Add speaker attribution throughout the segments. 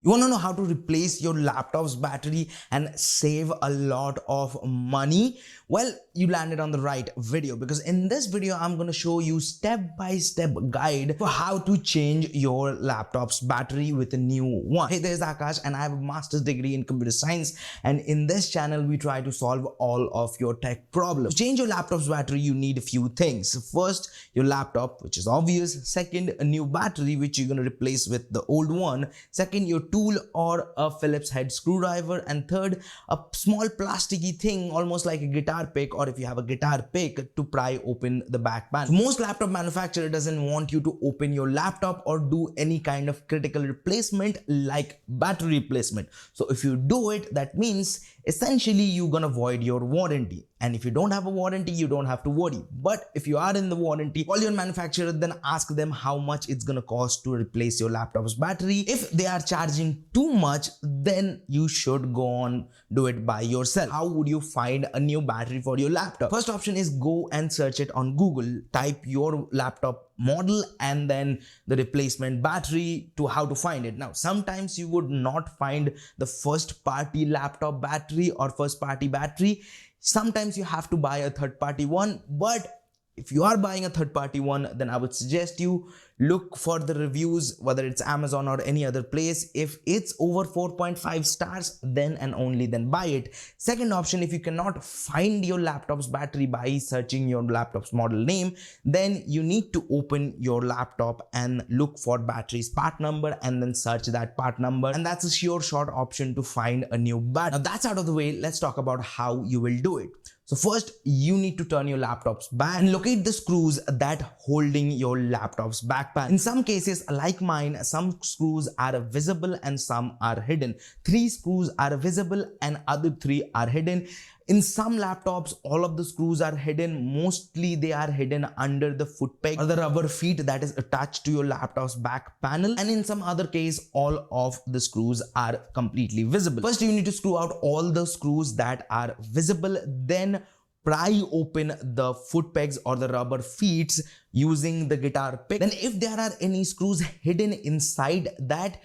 Speaker 1: You want to know how to replace your laptop's battery and save a lot of money? Well, you landed on the right video, because in this video, I'm going to show you step-by-step guide for how to change your laptop's battery with a new one. Hey, there's Akash, and I have a master's degree in computer science. And in this channel, we try to solve all of your tech problems. To change your laptop's battery, you need a few things. First, your laptop, which is obvious. Second, a new battery, which you're going to replace with the old one. Second, your tool or a Phillips head screwdriver. And third, a small plasticky thing almost like a guitar pick, or if you have a guitar pick, to pry open the back panel. So most laptop manufacturer doesn't want you to open your laptop or do any kind of critical replacement like battery replacement. So if you do it, that means essentially you're gonna void your warranty. And if you don't have a warranty, you don't have to worry. But if you are in the warranty, call your manufacturer, then ask them how much it's gonna cost to replace your laptop's battery. If they are charging too much, then you should go on do it by yourself. How would you find a new battery for your laptop? First option is go and search it on Google. Type your laptop model and then the replacement battery to how to find it. Now, sometimes you would not find the first party laptop battery or first party battery. Sometimes you have to buy a third party one, but if you are buying a third party one, then I would suggest you look for the reviews, whether it's Amazon or any other place. If it's over 4.5 stars, then and only then buy it. Second option, if you cannot find your laptop's battery by searching your laptop's model name, then you need to open your laptop and look for battery's part number and then search that part number. And that's a sure shot option to find a new battery. Now that's out of the way, let's talk about how you will do it. So first, you need to turn your laptop's back and locate the screws that holding your laptop's back panel. In some cases, like mine, some screws are visible and some are hidden. 3 screws are visible and other 3 are hidden. In some laptops, all of the screws are hidden. Mostly they are hidden under the foot peg or the rubber feet that is attached to your laptop's back panel. And in some other case, all of the screws are completely visible. First, you need to screw out all the screws that are visible. Then pry open the foot pegs or the rubber feet using the guitar pick. Then if there are any screws hidden inside that,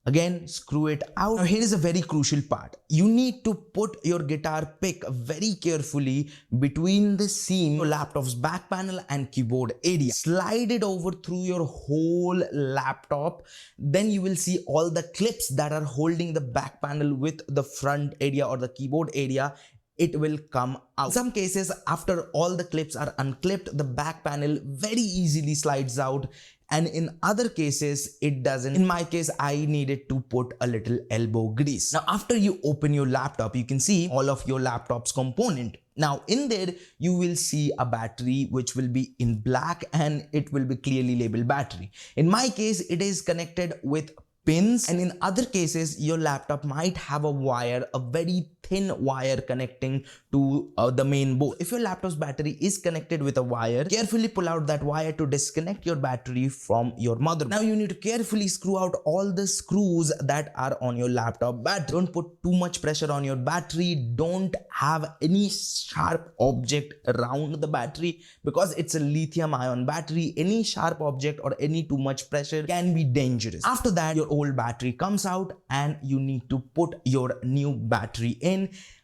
Speaker 1: again, screw it out. Now here is a very crucial part. You need to put your guitar pick very carefully between the seam, your laptop's back panel and keyboard area. Slide it over through your whole laptop. Then you will see all the clips that are holding the back panel with the front area or the keyboard area. It will come out. In some cases, after all the clips are unclipped, the back panel very easily slides out. And in other cases, it doesn't. In my case, I needed to put a little elbow grease. Now, after you open your laptop, you can see all of your laptop's component. Now, in there, you will see a battery which will be in black and it will be clearly labeled battery. In my case, it is connected with pins, and in other cases your laptop might have a wire, a very thin wire connecting to the main board. If your laptop's battery is connected with a wire, carefully pull out that wire to disconnect your battery from your motherboard. Now you need to carefully screw out all the screws that are on your laptop battery. Don't put too much pressure on your battery. Don't have any sharp object around the battery because it's a lithium ion battery. Any sharp object or any too much pressure can be dangerous. After that, your old battery comes out and you need to put your new battery in.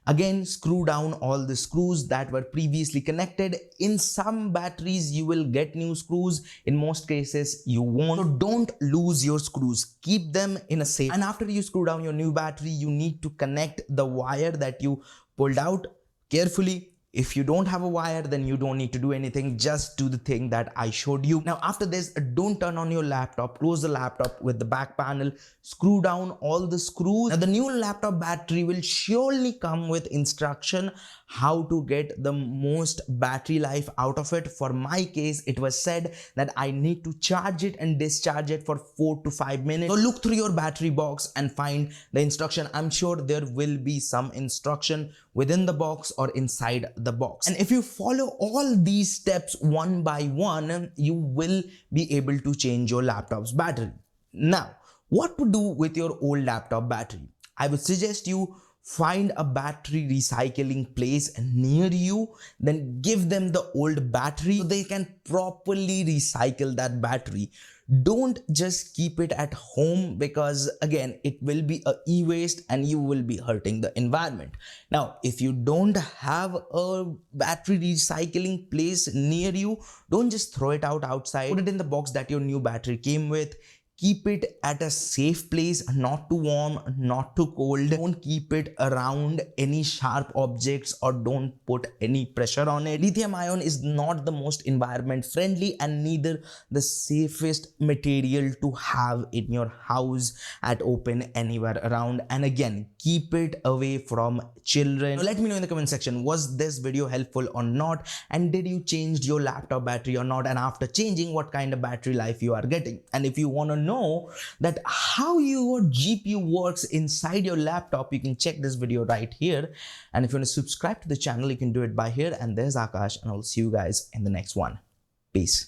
Speaker 1: Again, screw down all the screws that were previously connected. In some batteries, you will get new screws. In most cases, you won't. So don't lose your screws. Keep them in a safe. And after you screw down your new battery, you need to connect the wire that you pulled out carefully. If you don't have a wire, then you don't need to do anything. Just do the thing that I showed you. Now, after this, don't turn on your laptop. Close the laptop with the back panel. Screw down all the screws. Now, the new laptop battery will surely come with instruction how to get the most battery life out of it. For my case, it was said that I need to charge it and discharge it for 4 to 5 minutes. So look through your battery box and find the instruction. I'm sure there will be some instruction within the box or inside the box. And if you follow all these steps one by one, you will be able to change your laptop's battery. Now, what to do with your old laptop battery? I would suggest you find a battery recycling place near you, then give them the old battery so they can properly recycle that battery. Don't just keep it at home, because again it will be a e-waste and you will be hurting the environment. Now if you don't have a battery recycling place near you, don't just throw it outside. Put it in the box that your new battery came with. Keep it at a safe place, not too warm, not too cold. Don't keep it around any sharp objects, or don't put any pressure on it. Lithium ion is not the most environment friendly and neither the safest material to have in your house at open anywhere around. And again, keep it away from children. Now, let me know in the comment section, was this video helpful or not, and did you change your laptop battery or not, and after changing, what kind of battery life you are getting. And if you want to know that how your GPU works inside your laptop, you can check this video right here. And if you want to subscribe to the channel, you can do it by here. And there's Akash, and I'll see you guys in the next one. Peace.